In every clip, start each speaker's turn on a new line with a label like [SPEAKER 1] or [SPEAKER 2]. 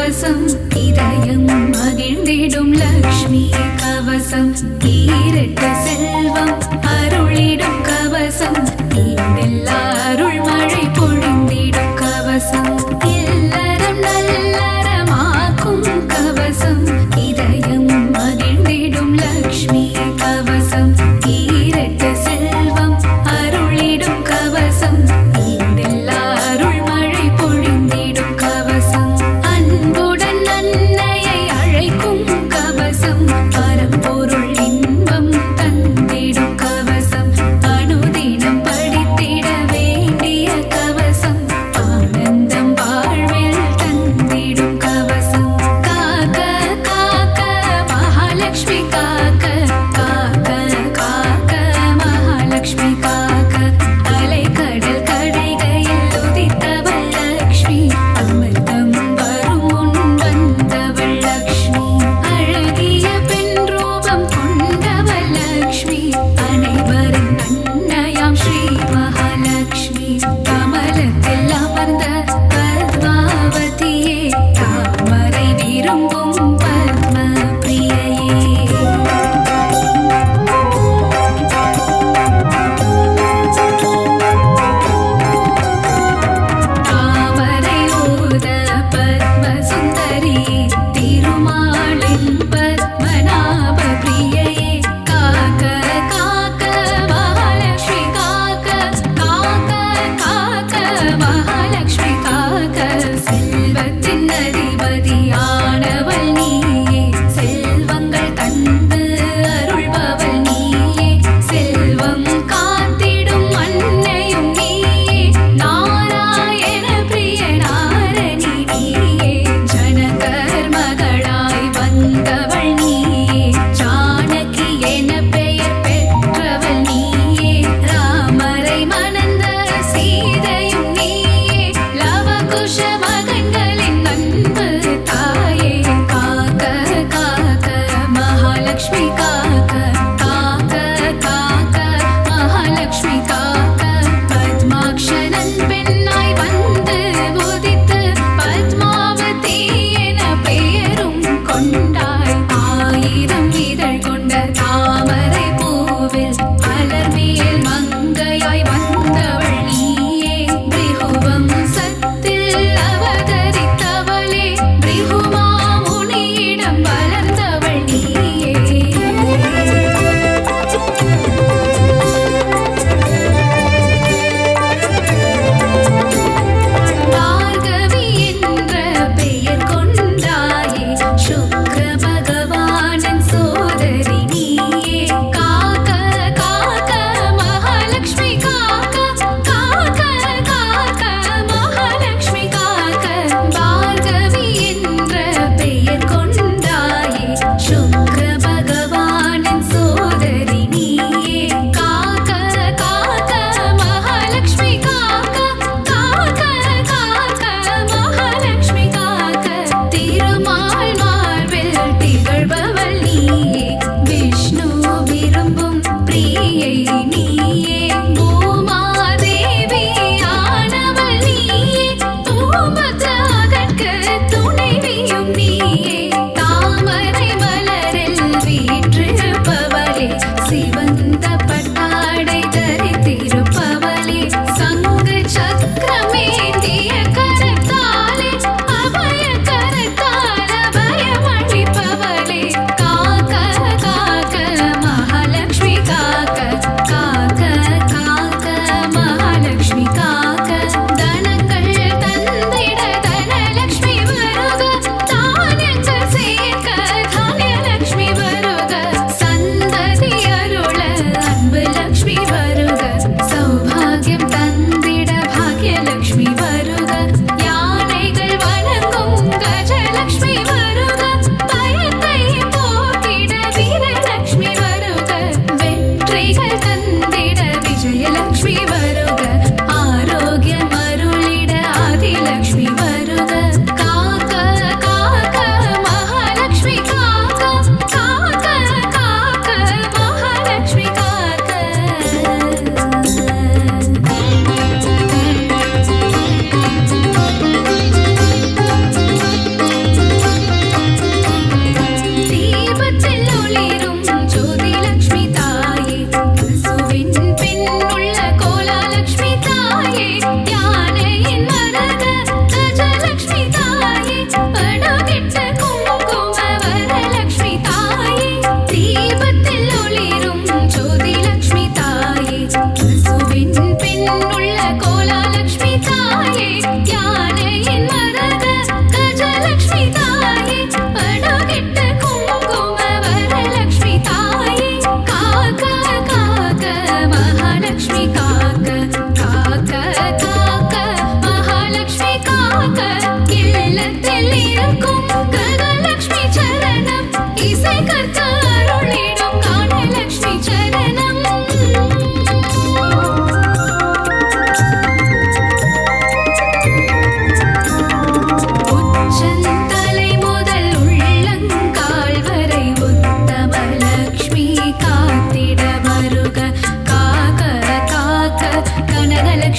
[SPEAKER 1] கவசம் இதயம் மகிழ்ந்திடும் லக்ஷ்மி கவசம் ஈரட்ட செல்வம் அருளிடும் கவசம் ஈண்டெல்லா அருள் மழை பொழிந்திடும் கவசம் இல்லறம் நல்லறமாக்கும் கவசம் இதயம் மகிழ்ந்திடும் லக்ஷ்மி கவசம் ஈரட்ட செல்வம் அருளிடும் கவசம் ஈண்டெல்லா அருள் மழை பொழிந்திடும் கவசம் அன்புடன் அன்னையை அழைக்கும் கவசம் பரம்பொருள் இன்பம் தந்திடும் கவசம் அனுதினம் படித்திட வேண்டிடும்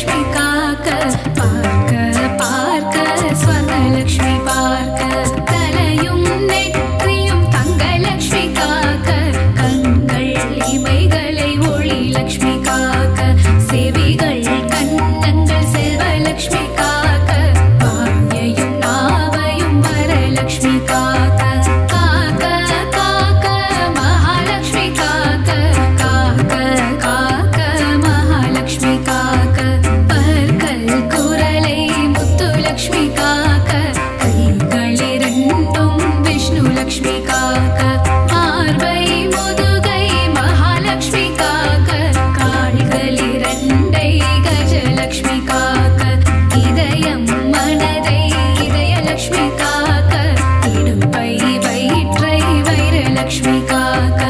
[SPEAKER 1] கஜலக்ஷ்மி காக்க பார்க்க பார்க்க ஸ்வர்ணலக்ஷ்மி பார்க்க தலையும் நெற்றியும் தங்கலக்ஷ்மி காக்க கண்கள் இமைகளை ஒளி லக்ஷ்மி காக்க செவிகள் கன்னங்கள் செல்வலக்ஷ்மி காக்க வாயையும் நாவையும் வரலக்ஷ்மி காக்க காக்க காக்க மகாலக்ஷ்மி காக்க காக்க காக்க மகாலக்ஷ்மி காக்க பற்கள் குரலை முத்துலக்ஷ்மி காக்க கைகள் இரண்டும் விஷ்ணு லக்ஷ்மி காக்க மார்பை முதுகை மகாலக்ஷ்மி காக்க கால்கள் இரண்டை கஜலக்ஷ்மி காக்க இதயம் மனதை இதயலக்ஷ்மி காக்க இடுப்பை வயிற்றை வைரலக்ஷ்மி காக்க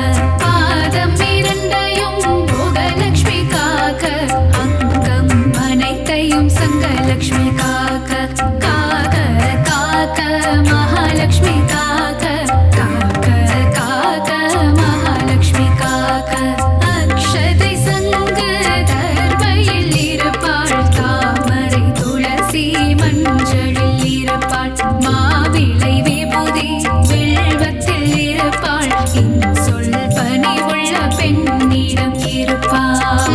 [SPEAKER 1] பாதம் இரண்டையும் போகலக்ஷ்மி காக்க அங்கம் அனைத்தையும் சங்கலக்ஷ்மி காக்க காக்க காக்க மகாலக்ஷ்மி காக்க காக்க காக்க மகாலக்ஷ்மி காக்க அக்ஷதை சங்கு தர்பையில் இருப்பாள் தாமரை துளசி மஞ்சளில் இருப்பாள் மாவிளை விபூதி வில்வத்தில் இருப்பாள் சொல் பணிவுள்ள பெண்ணிடம் இருப்பாள்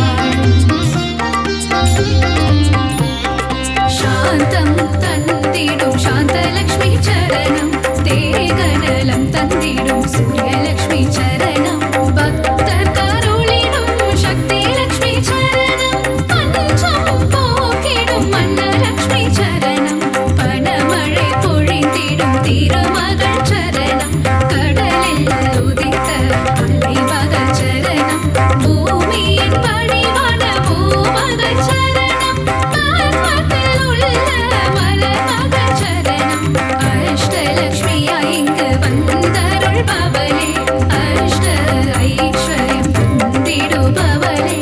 [SPEAKER 1] சாந்தம் தந்திடும் சாந்தலக்ஷ்மி சரணம் தேகநலம் தந்திடும் சூரியலக்ஷ்மி சரணம் பக்தர் கருளிடும் சக்தி லக்ஷ்மி சரணம் பஞ்சம் போக்கிடும் மன்னலக்ஷ்மி சரணம் பணமழை பொழிந்திடும் திருமகள் சரணம் கடலில் உதித்த அலைமகள் சரணம் பூமியின் வடிவான பூமகள் சரணம் பத்மத்தில் உள்ள மலர்மகள் சரணம் அஷ்டலக்ஷ்மியா இங்கு வந்தருள்பவளே அஷ்ட ஐஸ்வர்யம் தந்திடுபவளே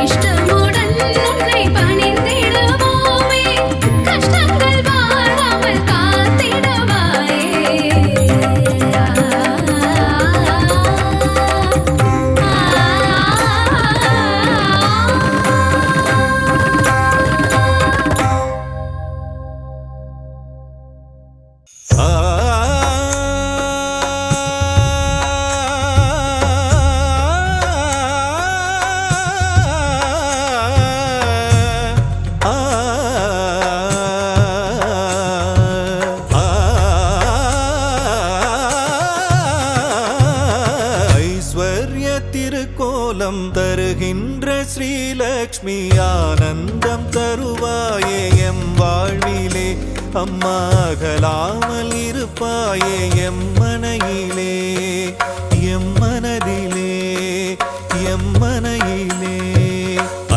[SPEAKER 1] இஷ்டமுடன் உன்னை பணிந்திடுவோமே கஷ்டங்கள் வாராமல் காத்திடுவாயே
[SPEAKER 2] ஐஸ்வர்ய திருக்கோலம் தருகின்ற ஸ்ரீலக்ஷ்மி ஆனந்தம் தருவாயே எம் வாழ்விலே அம்மா அகலாமல் இருப்பாயே எம் மனையிலே எம் மனதிலே எம் மனையிலே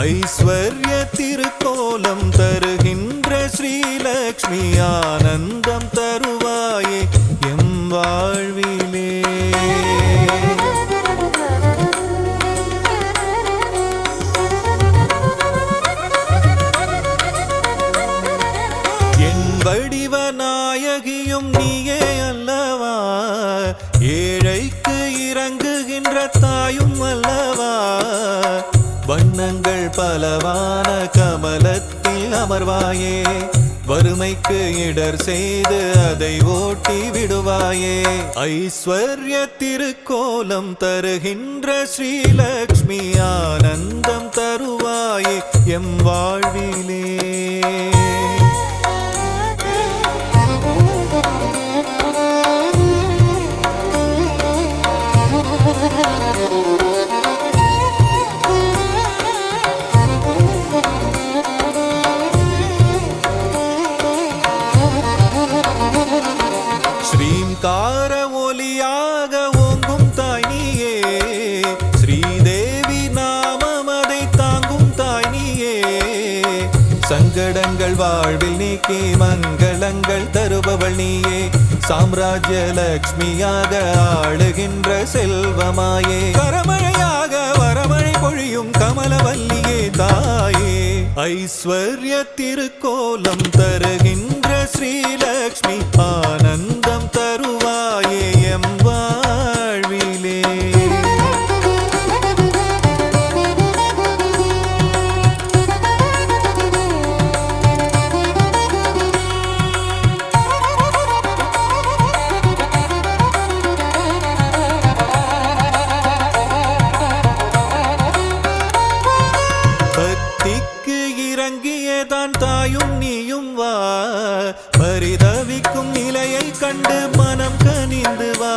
[SPEAKER 2] ஐஸ்வர்ய திருக்கோலம் தருகின்ற ஸ்ரீலக்ஷ்மி ஆனந்தம் தருவாயே எம் வாழ்விலே என் வடிவ நாயகியும் நீயே அல்லவா ஏழைக்கு இறங்குகின்ற தாயும் அல்லவா வண்ணங்கள் பலவான கமலத்தில் அமர்வாயே வறுமைக்கு இடர் செய்து அதை ஓட்டி விடுவாயே ஐஸ்வர்ய திருக்கோலம் தருகின்ற ஸ்ரீலக்ஷ்மி ஆனந்தம் தருவாயே எம் வாழ்விலே ஸ்ரீங்கார ஒலியாக ஓங்கும் தாய் நீயே ஸ்ரீதேவி நாமம் அதை தாங்கும் தாய் நீயே சங்கடங்கள் வாழ்வில் நீக்கி மங்களங்கள் தருபவள் நீயே சாம்ராஜ்ய லக்ஷ்மியாக ஆளுகின்ற செல்வமாயே கரமழையாக வரமழை பொழியும் கமலவல்லியே தாயே ஐஸ்வர்ய திருக்கோலம் தருகின்ற ஸ்ரீலக்ஷ்மி ஆனந்தம் தருவாயே எம் வாழ்விலே தான் தாயும் நீயும் வா, பரிதவிக்கும் நிலையை கண்டு மனம் கனிந்து வா,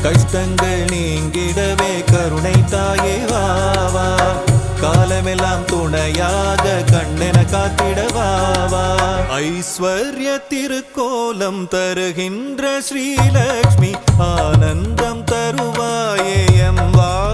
[SPEAKER 2] கஷ்டங்கள் நீங்கிடவே கருணை தாயே வா வா, காலமெல்லாம் துணையாக கண்ணென காத்திடவா வா, ஐஸ்வர்ய திருக்கோலம் தருகின்ற ஸ்ரீலக்ஷ்மி ஆனந்தம் தருவாயே எம் வாழ்விலே.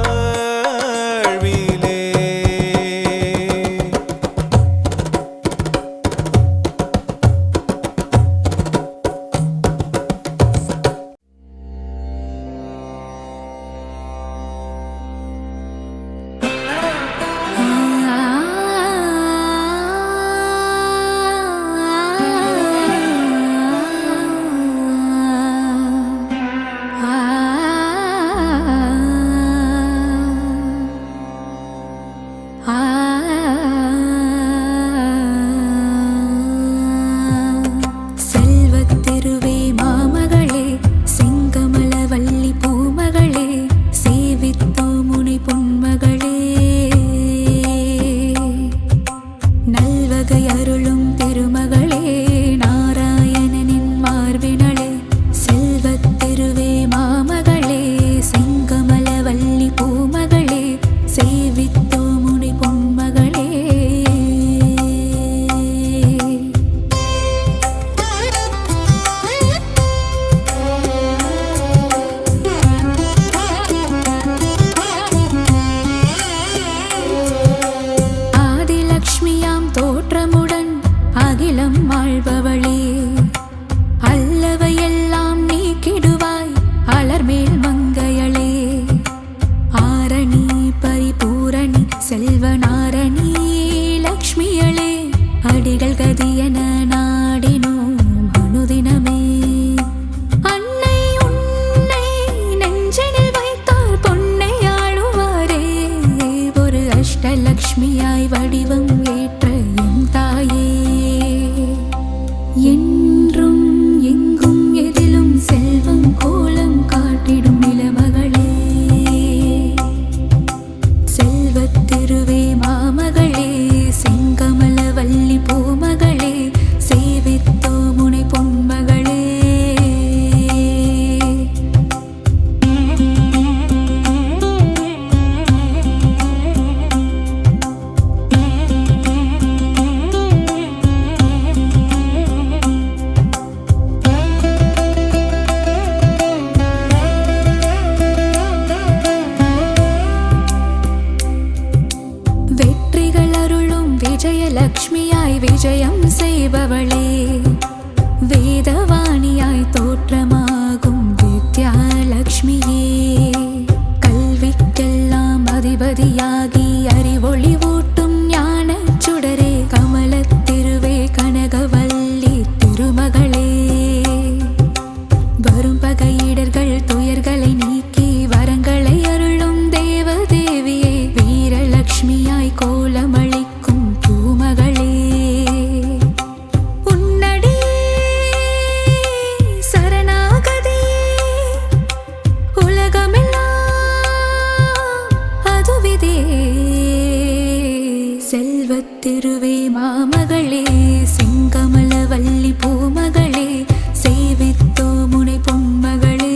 [SPEAKER 1] செல்வத்திருவே மாமகளே, செங்கமலவல்லி பூமகளே, சேவித்தோ முனை பொன்மகளே, நல்வகை அருளும் திருமகளே, நாராயணனின் மார்பினளே, செல்வத்திருவே மாமகளே, செங்கமலவல்லி பூமகளே, சேவித்தோ முனை பொன்மகளே. ஆதிலக்ஷ்மியாம் தோற்றமுடன் அகிலம் ஆள்பவளே, அல்லவையெல்லாம் நீக்கிடுவாய் அலர்மேல் மங்கையளே, ஆரணி பரிபூரணி செல்வநாரணி லக்ஷ்மியளே, அடிகள் கதியன நாடினோம் அனுதினமே, அன்னை உன்னை நெஞ்சினில் வைத்தால் பொன்னை ஆளுவாரே, ஒரு அஷ்டலக்ஷ்மியாய் வடிவம் ஏற்ற எம் தாயே, என்றும் எங்கும் எதிலும் செல்வம் கோலம் காட்டிடும் நிலமகளே, செல்வத்திருவே மாமகளே, செங்கமலவல்லி பூமகளே, சேவித்தோ முனை பொன்மகளே. வெற்றிகள் அருளும் விஜயலக்ஷ்மியாய் விஜயம் செய்பவளே, வேதவாணியாய் தோற்றமாகும் வித்யாலக்ஷ்மியே, கல்விக்கெல்லாம் அதிபதியாகி அறிவொளி ஊட்டும் ஞானச் சுடரே, கமலத்திருவே கனகவல்லி திருமகளே, வரும் பகையிடர்கள் துயர்களை நீக்கி வரங்களை அருளும் தேவதேவியே, வீரலக்ஷ்மியாய் கோலமளிக்கும் பூமகளே, உன்னடி சரணாகதி உலகமெல்லாம் அதுவிதே, செல்வத்திருவே மாமகளே, செங்கமலவல்லி பூமகளே, சேவித்தோ முனை பொன்மகளே.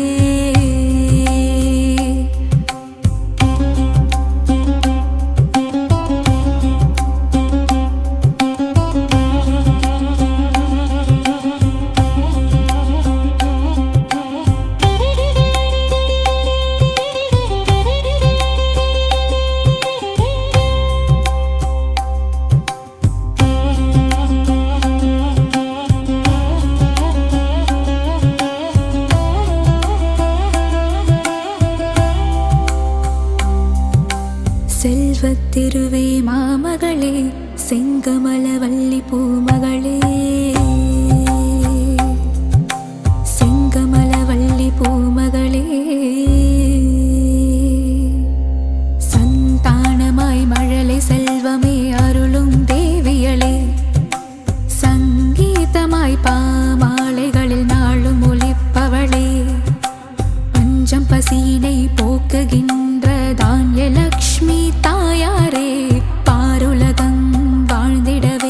[SPEAKER 1] செல்வத்திருவே மாமகளே, செங்கமலவல்லி பூமகளே, செங்கமலவல்லி பூமகளே, சந்தானமாய் மழலை செல்வமே அருளும் தேவியளே, சங்கீதமாய் பாமாலைகளில் நாளும் ஒலிப்பவளே, பஞ்சம் பசியினை போக்குகின்ற தான்யலக்ஷ்மி தாயாரே, பாருலகம் வாழ்ந்திடவே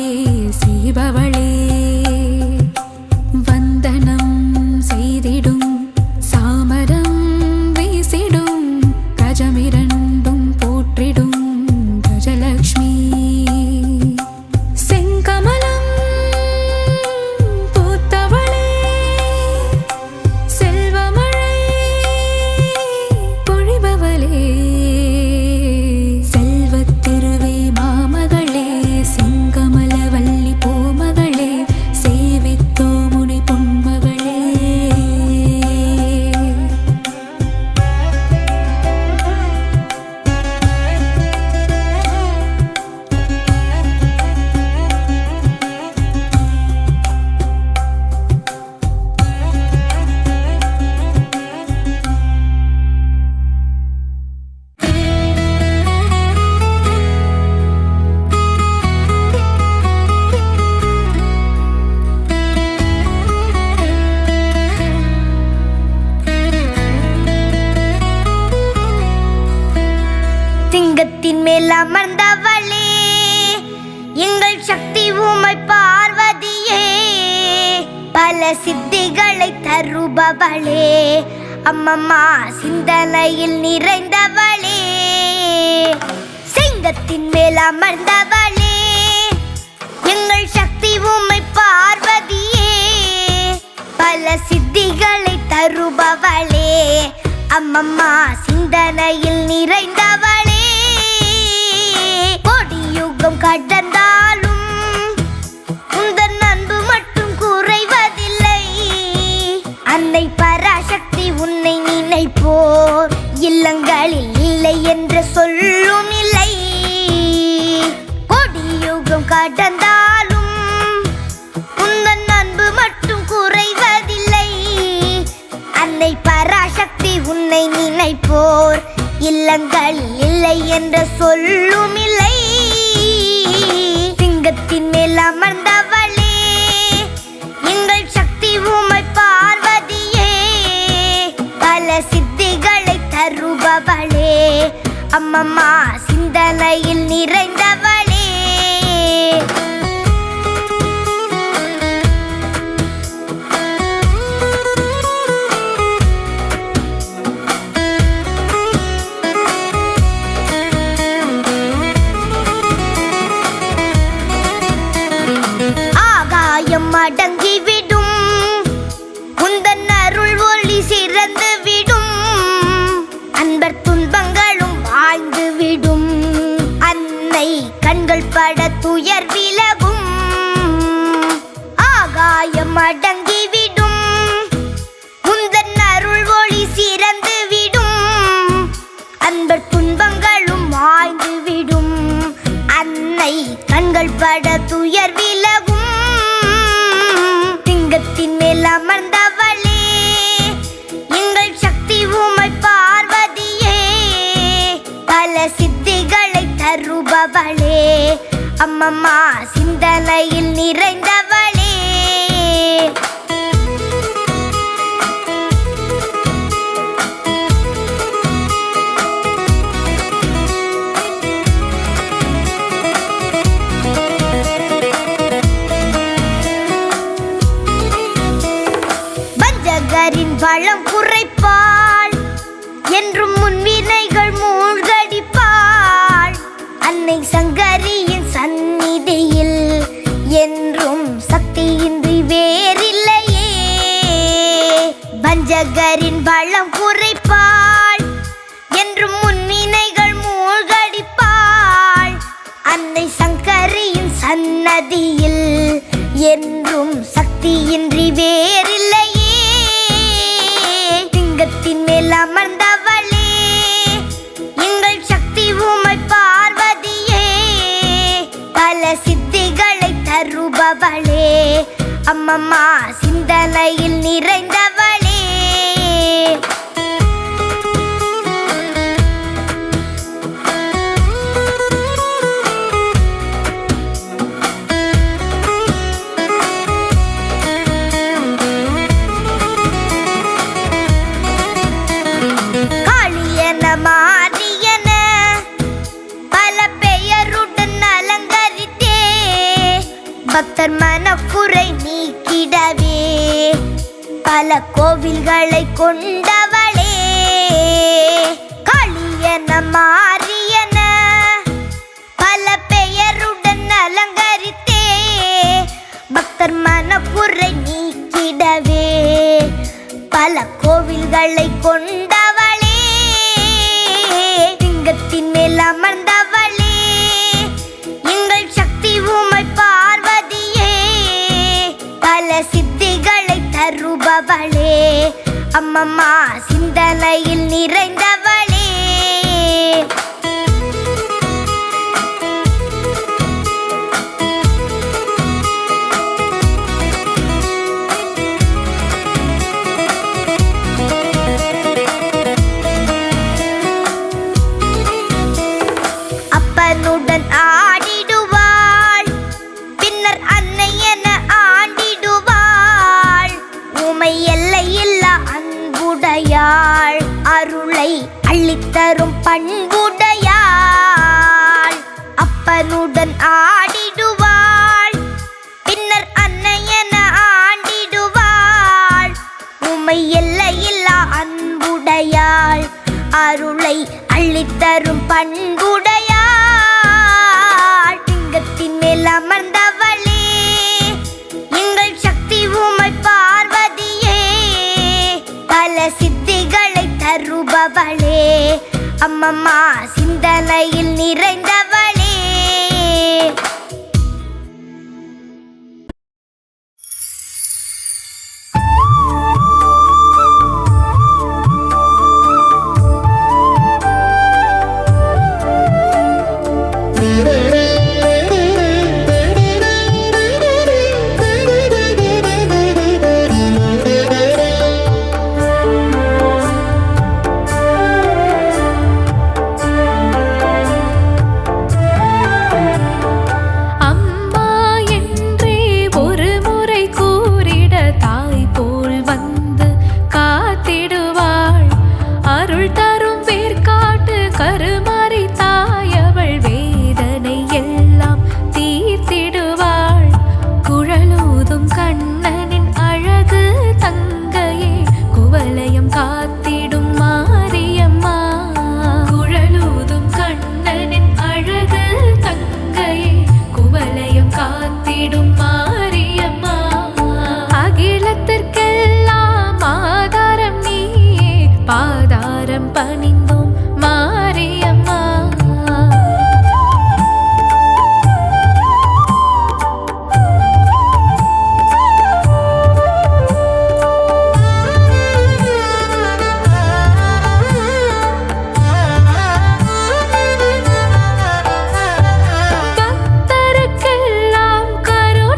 [SPEAKER 3] அமர்ந்தவளே எங்கள் சக்தி உமை பார்வதியே பல சித்திகளை தருபவளே அம்மம்மா சிந்தனையில் நிறைந்தவளே சிங்கத்தின் மேல் அமர்ந்தவளே எங்கள் சக்தி உமை பார்வதியே பல சித்திகளை தருபவளே அம்மம்மா சிந்தனையில் நிறைந்தவளே கொடியுகம் கடந்தாலும் உந்தன் அன்பு மட்டும் குறைவதில்லை அன்னை பராசக்தி உன்னை நினைப்போர் இல்லங்களில் இல்லை என்று சொல்லும் இல்லை கொடியுகம் கடந்தாலும் உந்தன் அன்பு மட்டும் குறைவதில்லை அன்னை பராசக்தி உன்னை நினைப்போர் இல்லங்களில் இல்லை என்று சொல்லும் இல்லை சிங்கத்தின் மேல் அமர்ந்தவளே எங்கள் சக்தி உமை பார்வதியே பல சித்திகளை தருபவளே அம்மம்மா சிந்தனையில் நிறைந்தவளே அடங்கிவிடும் உந்தன் அருள் ஒளி சிறந்து விடும் அன்பர் துன்பங்களும் வாழ்ந்து விடும் அன்னை கண்கள் பட துயர் விலகும் ஆகாயம் அடங்கிவிடும் உந்தன் அருள் ஒளி சிறந்து விடும் அன்பர் துன்பங்களும் வாழ்ந்து விடும் அன்னை கண்கள் பட துயர் விலகும் சிங்கத்தின் மேல் அமர்ந்தவளே எங்கள் சக்தி உமை பார்வதியே பல சித்திகளை தருபவளே அம்மம்மா சிந்தனையில் நிறைந்தவளே வளம் குறைப்பாள் என்றும் முன்வினைகள் மூழ்கடிப்பாள் அன்னை சங்கரியின் சந்நிதியில் என்றும் சக்தியின்றி வேறில்லையே வஞ்சகரின் வளம் குறைப்பாள் என்றும் முன்வினைகள் மூழ்கடிப்பாள் அன்னை சங்கரியின் சன்னதியில் என்றும் சக்தியின்றி வேறில்லையே சிங்கத்தின் மேல் அமர்ந்தவளே எங்கள் சக்தி உமை பார்வதியே பல சித்திகளை தருபவளே அம்மம்மா சிந்தனையில் நிறைந்தவளே மாரியன பல பெயருடன் அலங்கரித்தே பக்தர் மனக்குறை நீக்கிடவே பல கோவில்களை கொண்டவளே காளியன மாரியன பல பெயருடன் அலங்கரித்தே பக்தர் மனக்குறை நீக்கிடவே பல கோவில்களை கொண்டவளே சிங்கத்தின் மேல் அமர்ந்தவளே எங்கள் சக்தி உமை பார்வதியே பல சித்திகளை தருபவளே அம்மம்மா சிந்தனையில் நிறைந்தவளே அப்பனுடன் ஆடிடுவாள் பின்னர் அன்னை என ஆண்டிடுவாள் உமை எல்லையில்லா அன்புடையாள் அருளை அள்ளித்தரும் பண்புடையாள் ஆடிடுவாள் பின்னர் அன்னை என ஆண்டிடுவாள் உமை எல்லையில்லா அன்புடையாள் அருளை அள்ளித்தரும் பண்புடையாள் சிங்கத்தின் மேல் அமர்ந்தவளே எங்கள் சக்தி உமை பார்வதியே பல சித்திகளை தருபவளே அம்மம்மா சிந்தனையில் நிறைந்தவளே
[SPEAKER 1] அம்மா என்றே ஒரு முறை கூறிட தாய் போல் வந்து காத்திடுவாள் அருள் தரும் வேர்க்காட்டு கருமாறி தாயவள் வேதனை எல்லாம் தீர்த்திடுவாள் குழலூதும் கண்ணனின் அழகு தங்கையே குவலயம் காத்திடும் மாரியம்மா குழலூதும் கண்ணனின் அழகு தங்கையே குவலயம் காத்திடும் மாரியம்மா அகிலத்திற்கெல்லாம் ஆதாரம் நீயே பாதாரம் பணிந்தோம் மாரியம்மா பக்தருக்கெல்லாம் கருணை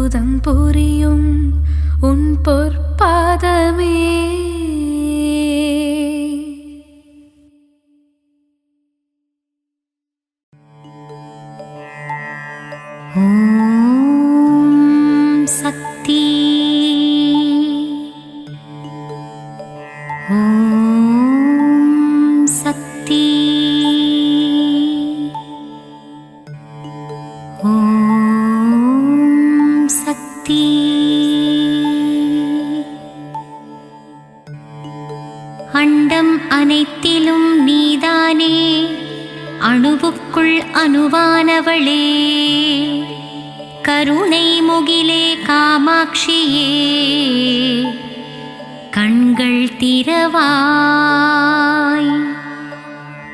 [SPEAKER 1] அற்புதம் புரியும் உன் பொற்பாதமே. ஓம் சக்தி. ஓம் சக்தி. ஓம் சக்தி. அண்டம் அனைத்திலும் நீதானே, அணுவுக்குள் அணுவானவளே, கருணை முகிலே காமாட்சியே, கண்கள் திறவாய்.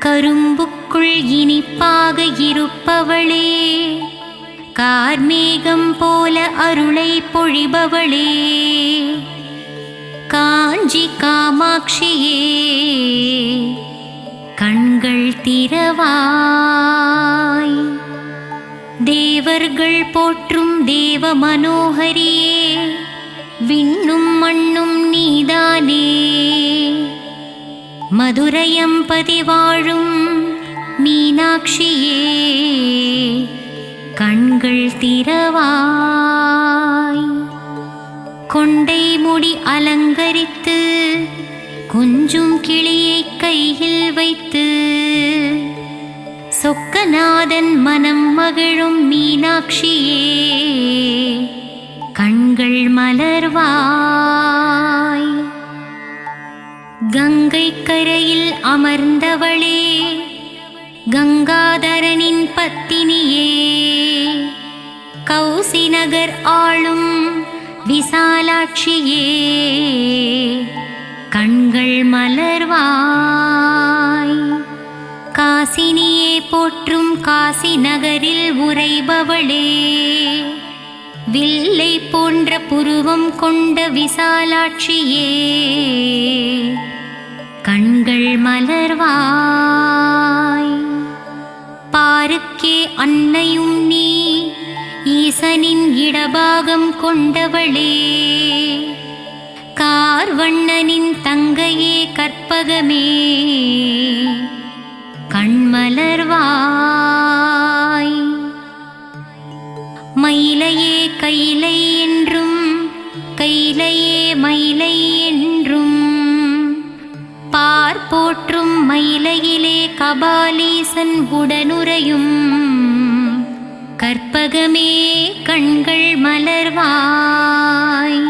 [SPEAKER 1] கரும்புக்குள் இனிப்பாக இருப்பவளே, கார்மேகம் போல அருளை பொழிபவளே, காஞ்சி காமாட்சியே, கண்கள் திறவாய். தேவர்கள் போற்றும் தேவ மனோகரியே, விண்ணும் மண்ணும் நீதானே, மதுரையம்பதி வாழும் மீனாட்சியே, கண்கள் திறவாய். கொண்டை முடி அலங்கரித்து கொஞ்சும் கிளியை கையில் வைத்து, சொக்கநாதன் மனம் மகிழும் மீனாட்சியே, கண்கள் மலர்வாய். கங்கை கரையில் அமர்ந்தவளே, கங்காதரனின் பத்தினியே, கௌசி நகர் ஆளும் விசாலாட்சியே, கண்கள் மலர்வாய். காசினியே போற்றும் காசி நகரில் உறைபவளே, வில்லை போன்ற புருவம் கொண்ட விசாலாட்சியே, கண்கள் மலர்வாய். பாருக்கே அன்னையும் நீ, ஈசனின் இடபாகம் கொண்டவளே, கார்வண்ணனின் தங்கையே கற்பகமே, கண்மலர்வாய். மயிலையே கைலை என்றும், கைலையே மயிலை என்றும், பார்ப்போற்றும் மயிலையிலே கபாலீசன் உடனுறையும், கற்பகமே கண்கள் மலர்வாய்.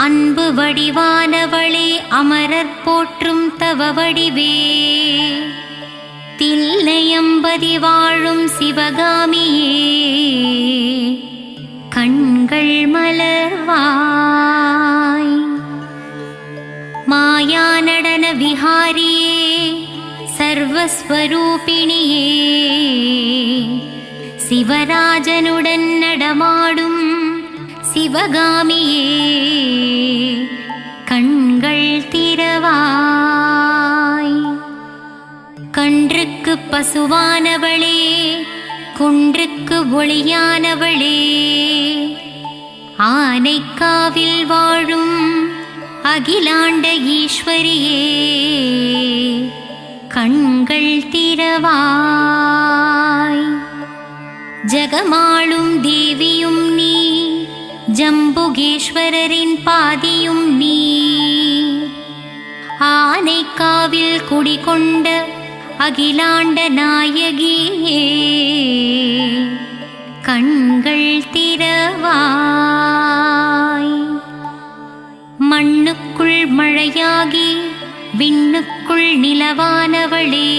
[SPEAKER 1] அன்பு வடிவானவளே, அமரர் போற்றும் தவ வடிவே, தில்லையம்பதி வாழும் சிவகாமியே, கண்கள் மலர்வாய். மாயா நடன விஹாரியே, சர்வஸ்வரூபிணியே, சிவராஜனுடன் நடமாடும் சிவகாமியே, கண்கள் திறவாய். கன்றுக்கு பசுவானவளே, குன்றுக்கு ஒளியானவளே, ஆனைக்காவில் வாழும் அகிலாண்ட ஈஸ்வரியே, கண்கள் திறவாய். ஜகமாளும் தேவியும் நீ, ஜம்புகேஸ்வரரின் பாதியும் நீ, ஆனைக்காவில் குடிகொண்ட அகிலாண்ட நாயகியே, கண்கள் திறவாய். மண்ணுக்குள் மழையாகி விண்ணுக்குள் நிலவானவளே,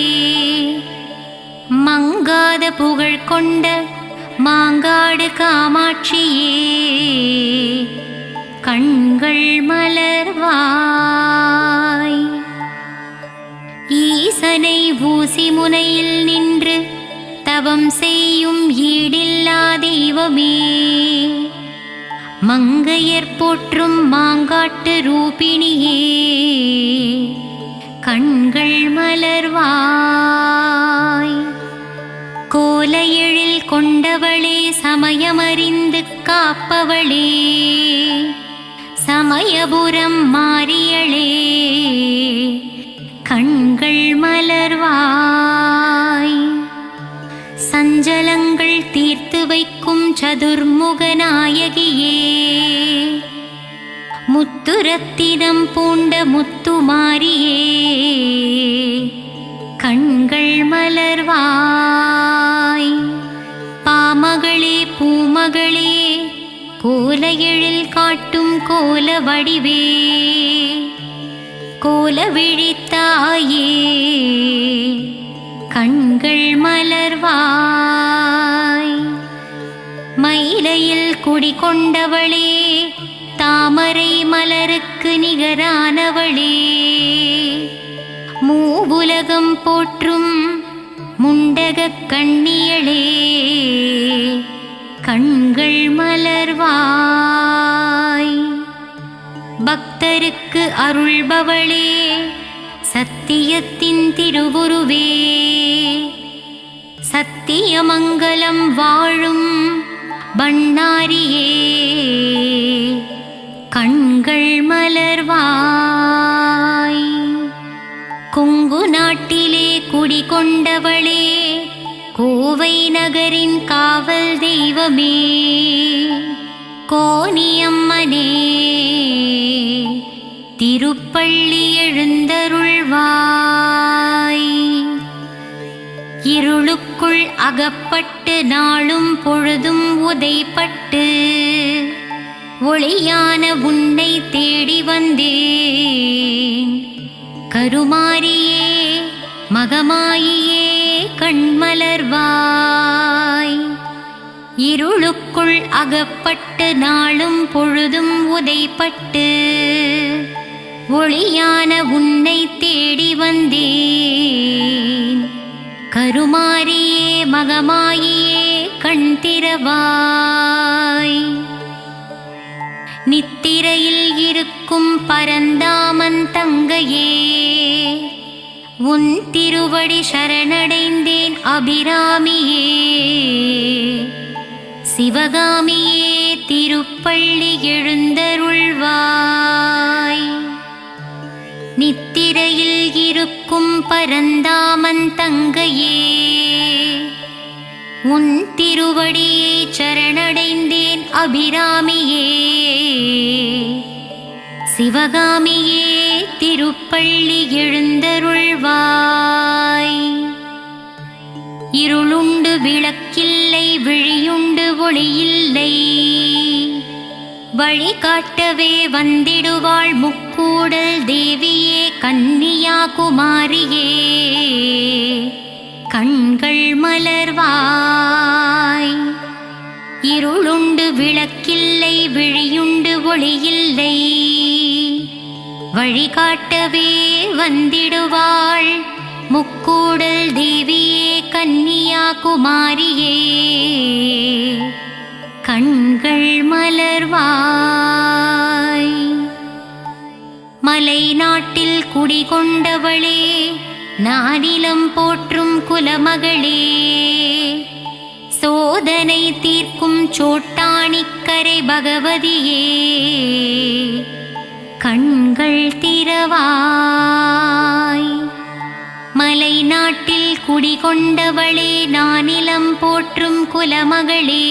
[SPEAKER 1] மங்காத புகழ் கொண்ட மாங்காடு காமாட்சியே, கண்கள் மலர்வாய். ஈசனை ஊசி முனையில் நின்று தவம் செய்யும் ஈடில்லா தெய்வமே, மங்கையர் போற்றும் மாங்காட்டு ரூபிணியே, கண்கள் மலர்வாய். கோலையெழில் கொண்டவளே சமயமறிந்து காப்பவளே சமயபுரம் மாறியளே கண்கள் மலர்வாய். சஞ்சலங்கள் தீர்த்து வைக்கும் சதுர்முகநாயகியே முத்துரத்தினம் பூண்ட முத்துமாரியே கண்கள் மலர்வாய். பாமகளே பூமகளே கோல எழில் காட்டும் கோல வடிவே கோல விழித்தாயே கண்கள் மலர்வாய். மயிலையில் குடிகொண்டவளே தாமரை மலருக்கு நிகரானவளே மூவுலகம் போற்றும் முண்டகக் கண்ணியளே கண்கள் மலர்வாய். பக்தருக்கு அருள்பவளே சத்தியத்தின் திருவுருவே சத்தியமங்கலம் வாழும் பண்ணாரியே கண்கள் மலர்வாய். கொங்கு நாட்டிலே குடிகொண்டவளே கோவை நகரின் காவல் தெய்வமே கோனியம்மனே திருப்பள்ளி எழுந்தருள்வாய். இருளுக்குள் அகப்பட்டு நாளும் பொழுதும் உதைப்பட்டு ஒளியான உன்னை தேடி வந்தேன் கருமாரியே மகமாயியே கண்மலர்வாய். இருளுக்குள் அகப்பட்டு நாளும் பொழுதும் உதைப்பட்டு ஒளியான உன்னை தேடி வந்தேன் கருமாரியே மகமாயியே கண் திறவாய். நித்திரையில் இருக்கும் பரந்தாமன் தங்கையே உன் திருவடி சரணடைந்தேன் அபிராமியே சிவகாமியே திருப்பள்ளி எழுந்தருள்வாய். நித்திரையில் இருக்கும் பரந்தாமன் தங்கையே உன் திருவடியை சரணடைந்தேன் அபிராமியே சிவகாமியே திருப்பள்ளி எழுந்தருள்வாய். இருளுண்டு விளக்கில்லை விழியுண்டு ஒளியில்லை வழிகாட்டவே வந்திடுவாள் முக்கூடல் தேவியே கன்னியாகுமாரியே கண்கள் மலர்வாய். இருளுண்டு விளக்கில்லை விழியுண்டு ஒளியில்லை வழிகாட்டவே வந்திடுவாள் முக்கூடல் தேவியே கன்னியாகுமாரியே கண்கள் மலர்வாய். மலை நாட்டில் குடிகொண்டவளே நானிலம் போற்றும் குலமகளே சோதனை தீர்க்கும் சோட்டாணிக்கரை பகவதியே கண்கள் திறவாய். மலை நாட்டில் குடிகொண்டவளே நானிலம் போற்றும் குலமகளே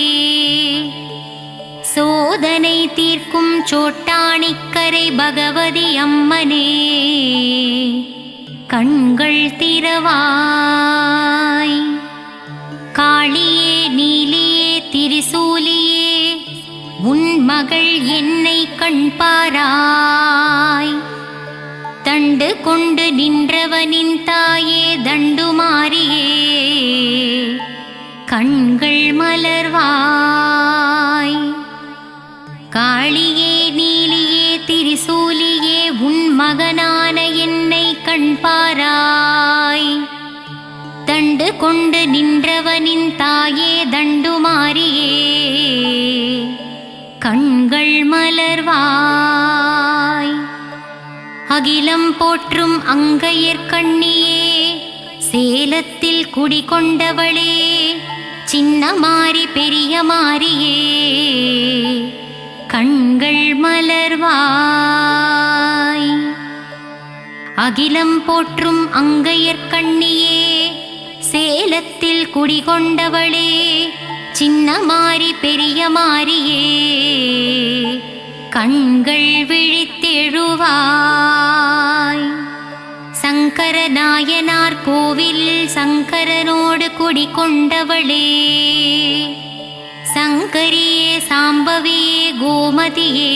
[SPEAKER 1] சோதனை தீர்க்கும் சோட்டாணிக்கரை பகவதி அம்மனே கண்கள் திறவாய். காளியே நீலியே திரிசூலியே உன் மகள் என்னை கண்பாராய். தண்டு கொண்டு நின்றவனின் தாயே தண்டுமாரியே கண்கள் மலர்வாய். காளியே நீலியே திரிசூலியே உன் மகனான என்னை கண்பாராய். தண்டு கொண்டு நின்றவனின் தாயே தண்டுமாரியே கண்கள் மலர்வாய். அகிலம் போற்றும் அங்கையர் கண்ணியே சேலத்தில் குடிகொண்டவளே சின்ன மாறி பெரிய மாறியே கண்கள் மலர்வாய். அகிலம் போற்றும் அங்கையர்கண்ணியே சேலத்தில் குடிகொண்டவளே சின்ன மாறி பெரிய மாறியே கண்கள் விழித்தெழுவாய். சங்கர நாயனார் கோவிலில் சங்கரனோடு குடிகொண்டவளே சங்கரியே சாம்பவியே கோமதியே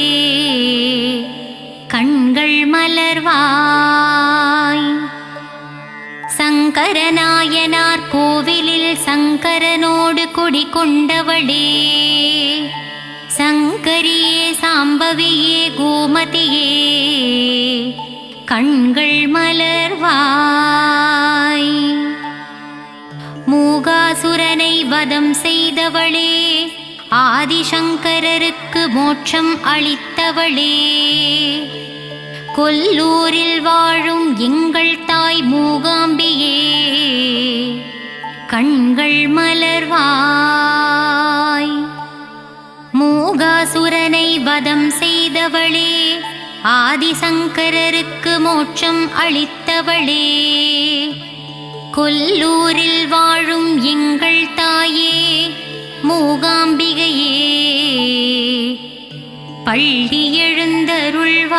[SPEAKER 1] கண்கள் மலர்வாய். சங்கர நாயனார் கோவிலில் சங்கரனோடு குடிகொண்டவளே சங்கரியே சாம்பவியே கோமதியே கண்கள் மலர்வாய். மூகாசுரனை வதம் செய்தவளே ஆதிசங்கரருக்கு மோட்சம் அளித்தவளே கொல்லூரில் வாழும் எங்கள் தாய் மூகாம்பியே கண்கள் மலர்வாய். மூகாசுரனை வதம் செய்தவளே ஆதிசங்கரருக்கு மோட்சம் அளித்தவளே கொல்லூரில் வாழும் எங்கள் தாயே மூகாம்பிகையே பள்ளி எழுந்தருள்வாய்.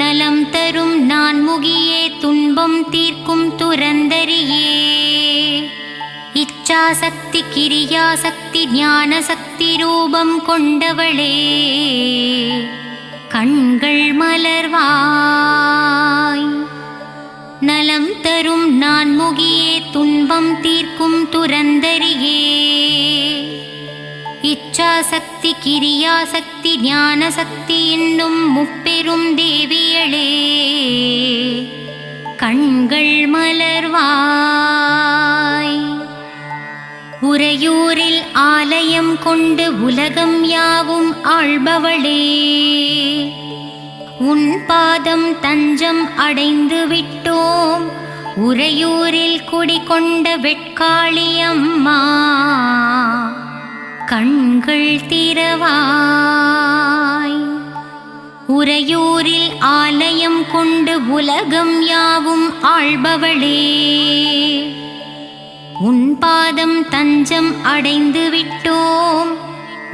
[SPEAKER 1] நலம் தரும் நான்முகியே துன்பம் தீர்க்கும் துரந்தரியே இச்சாசக்தி கிரியாசக்தி ஞானசக்தி ரூபம் கொண்டவளே கண்கள் மலர்வாய். நலம் தரும் நான்முகியே துன்பம் தீர்க்கும் துரந்தரியே இச்சாசக்தி கிரியாசக்தி ஞானசக்தி என்னும் முப்பெரும் தேவியளே கண்கள் மலர்வாய். உறையூரில் ஆலயம் கொண்டு உலகம் யாவும் ஆள்பவளே உன் பாதம் தஞ்சம் அடைந்து விட்டோம் உறையூரில் குடிகொண்ட வெட்காளியம்மா கண்கள் திறவாய். உறையூரில் ஆலயம் கொண்டு உலகம் யாவும் ஆள்பவளே உன் பாதம் தஞ்சம் அடைந்து விட்டோம்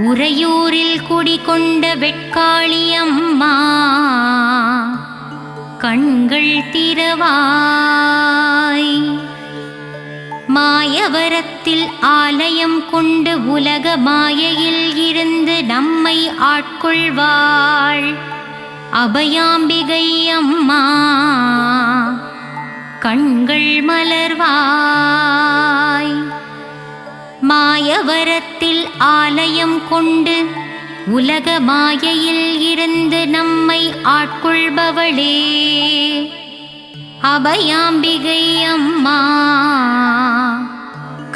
[SPEAKER 1] உறையூரில் குடிகொண்ட வெட்காளியம்மா கண்கள் திறவாய். மாயவரத்தில் ஆலயம் கொண்டு உலக மாயையில் இருந்து நம்மை ஆட்கொள்வாள் அபயாம்பிகை அம்மா கண்கள் மலர்வாய். மாயவரத்தில் ஆலயம் கொண்டு உலக மாயையில் இருந்து நம்மை ஆட்கொள்பவளே அபயாம்பிகை அம்மா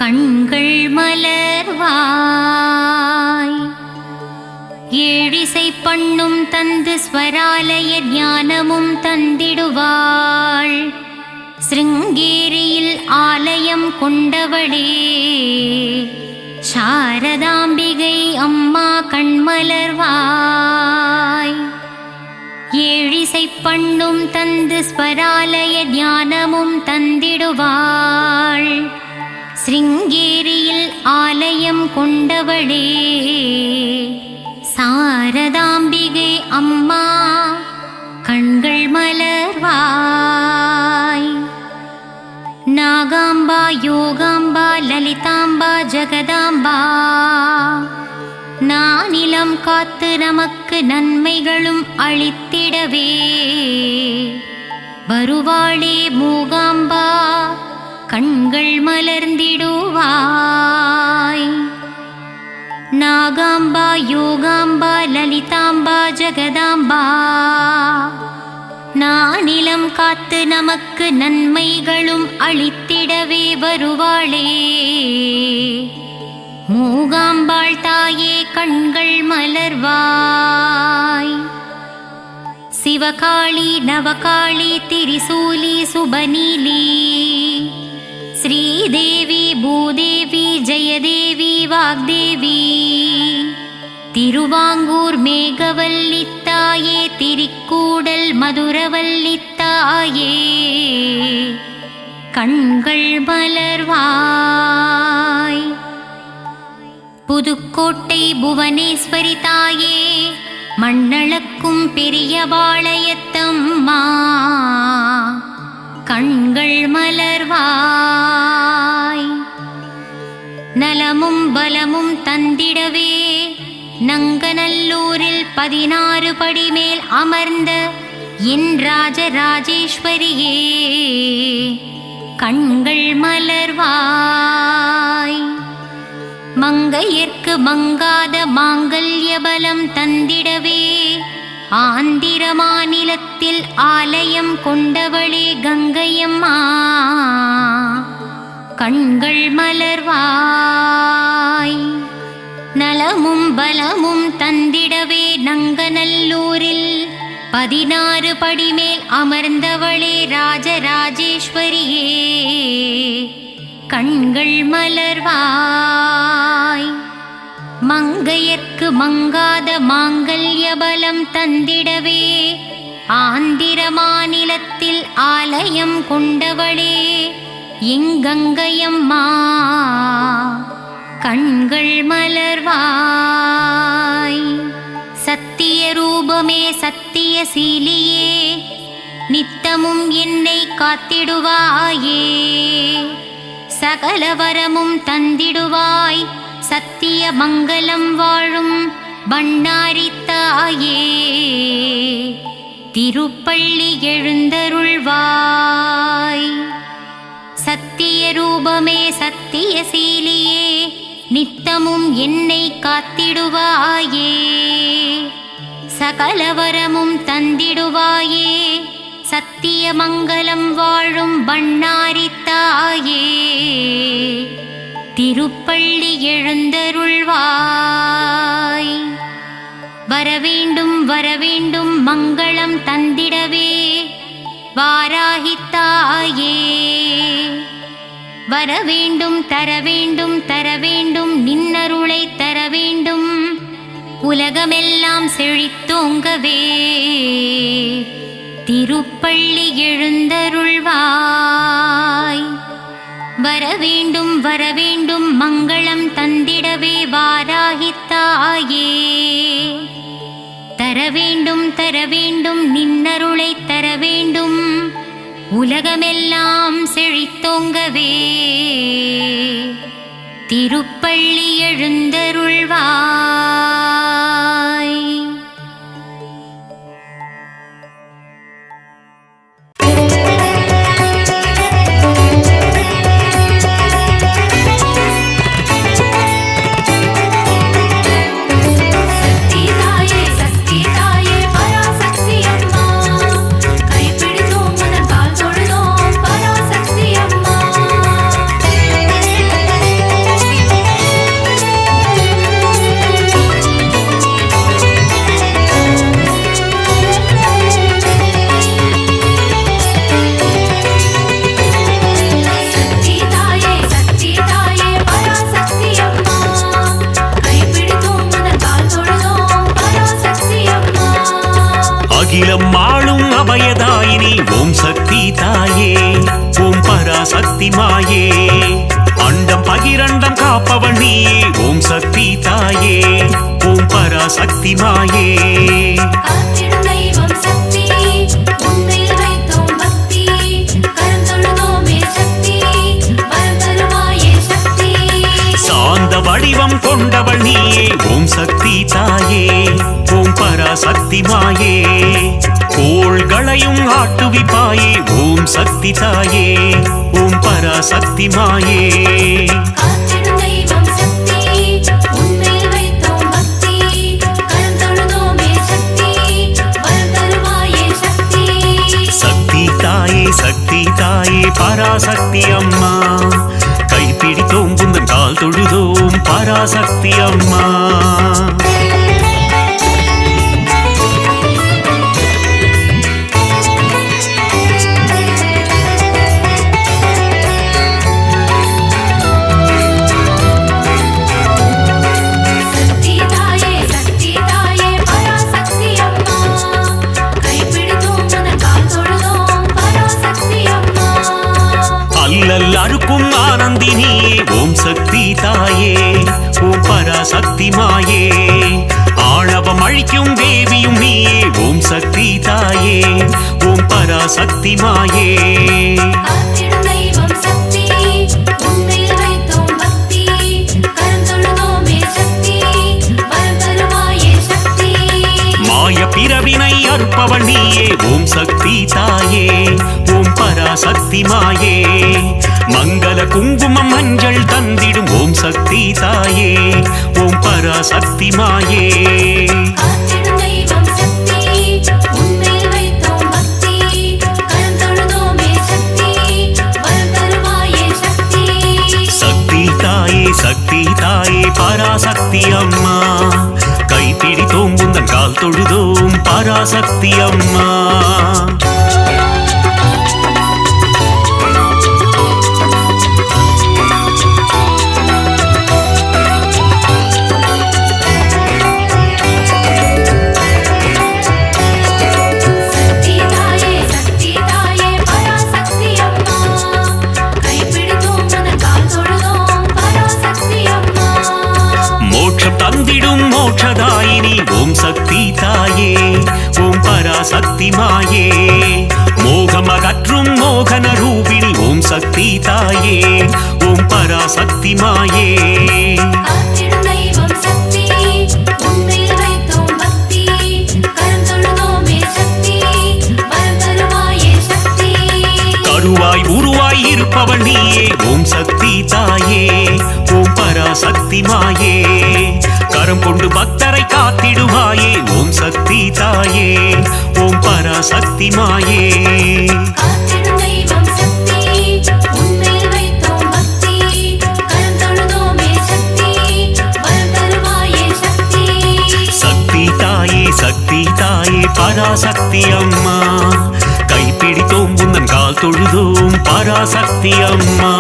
[SPEAKER 1] கண்கள் மலர்வாய். ஏழிசை பண்ணும் தந்து ஸ்வராலய ஞானமும் தந்திடுவாள் சிருங்கேரியில் ஆலயம் கொண்டவளே சாரதாம்பிகை அம்மா கண்மலர்வாய். ஏழிசை பண்ணும் தந்து ஸ்வராலய ஞானமும் தந்திடுவாள் சிருங்கேரியில் ஆலயம் கொண்டவளே சாரதாம்பிகை அம்மா கண்கள் மலர்வாய். நாகாம்பா யோகாம்பா லலிதாம்பா ஜகதாம்பா நானிலம் காத்து நமக்கு நன்மைகளும் அளித்திடவே வருவாளே மூகாம்பா கண்கள் மலர்ந்திடுவாய். நாகாம்பா யோகாம்பா லலிதாம்பா ஜகதாம்பா நானிலம் காத்து நமக்கு நன்மைகளும் அளித்திடவே வருவாளே மூகாம்பாள் தாயே கண்கள் மலர்வாய். சிவகாளி நவகாளி திரிசூலி சுபநீலி ஸ்ரீதேவி பூதேவி ஜெயதேவி வாக்தேவி திருவாங்கூர் மேகவல்லித்தாயே திரிக்கூடல் மதுரவல்லித்தாயே கண்கள் மலர்வாய் புதுக்கோட்டை புவனேஸ்வரி தாயே மண்ணளக்கும் பெரியபாளையத்தம்மா கண்கள் மலர்வாய் நலமும் பலமும் தந்திடவே நங்கநல்லூரில் 16 படி மேல் அமர்ந்த என் ராஜராஜேஸ்வரியே கண்கள் மலர்வாய் மங்கையர்க்கு மங்காத மாங்கல்ய பலம் தந்திடவே ஆந்திர மாநிலத்தில் ஆலயம் கொண்டவளே கங்கையம்மா கண்கள் மலர்வாய் நலமும் பலமும் தந்திடவே நங்கநல்லூரில் 16 படி மேல் அமர்ந்தவளே ராஜராஜேஸ்வரியே கண்கள் மலர்வாய் மங்கையர்க்கு மங்காத மாங்கல்ய பலம் தந்திடவே ஆந்திர மாநிலத்தில் ஆலயம் கொண்டவளே எங்கங்கையம்மா கண்கள் மலர்வாய் சத்திய ரூபமே சத்திய சீலியே நித்தமும் என்னை காத்திடுவாயே சகல வரமும் தந்திடுவாய் சத்திய மங்களம் வாழும் பண்ணாரி தாயே திருப்பள்ளி எழுந்தருள்வாய் சத்திய ரூபமே சத்திய சீலியே நித்தமும் என்னை காத்திடுவாயே சகல வரமும் தந்திடுவாயே சத்திய மங்களம் வாழும் பண்ணாரி தாயே திருப்பள்ளி எழுந்தருள்வாய் வரவேண்டும் வரவேண்டும் மங்களம் தந்திடவே வாராகி தாயே வரவேண்டும் தரவேண்டும் தரவேண்டும் நின்னருளை தரவேண்டும் உலகமெல்லாம் செழித்தோங்கவே திருப்பள்ளி எழுந்தருள்வாய் வரவேண்டும் வரவேண்டும் மங்களம் தந்திடவே வாராகி தாயே தரவேண்டும் தரவேண்டும் நின்னருளை தரவேண்டும் உலகமெல்லாம் செழித்தோங்கவே திருப்பள்ளி எழுந்தருள்வாய்
[SPEAKER 4] அகிலம் ஆளும் அபயதாயினி ஓம் சக்தி தாயே ஓம் பராசக்தி மாயே அண்டம் பகிரண்டம் காப்பவள் நீயே ஓம் சக்தி தாயே ஓம் பராசக்தி மாயே சாந்த வடிவம் கொண்டவள் நீயே ஓம் சக்தி தாயே ஓம் பராசக்தி மாயே கோள்களையும் ஆட்டுவிப்பாயே ஓம் சக்தி தாயே ஓம் பராசக்தி மாயே சக்தி தாயே சக்தி தாயே பராசக்தி அம்மா கைப்பிடித்தோம் புந்தன் கால் தொழுதோம் பராசக்தி அம்மா அறுக்கும் ஆனந்தினியே ஓம் சக்தி தாயே ஓம் பராசக்தி மாயே ஆணவம் அழிக்கும் தேவியும் நீயே ஓம் சக்தி தாயே ஓம் பராசக்தி மாயே மாய பிறவினை அறுப்பவள் நீயே ஓம் சக்தி தாயே ஓம் பராசக்தி மாயே மங்கள குங்குமம் மஞ்சள் தந்திடும் ஓம் சக்தி தாயே ஓம் பராசக்தி மாயே சக்தி தாயே சக்தி தாயே பராசக்தி அம்மா கைப்பிடித்தோம் உந்தன் கால் தொழுதோம் பராசக்தி அம்மா தந்திடும் மோட்சதாயினி ஓம் சக்தி தாயே ஓம் பராசக்தி மாயே மோகம் அகற்றும் மோகன ரூபிணி ஓம் சக்தி தாயே ஓம் பராசக்தி மாயே கருவாய் உருவாய் இருப்பவள் நீயே ஓம் சக்தி தாயே ஓம் பராசக்தி மாயே கரம் கொண்டு பக்தரை காத்திடுவாயே ஓம் சக்தி தாயே ஓம் பராசக்தி மாயே சக்தி தாயே சக்தி தாயே பராசக்தி அம்மா கைப்பிடித்தோம் உந்தன் கால் தொழுதோம் பராசக்தி அம்மா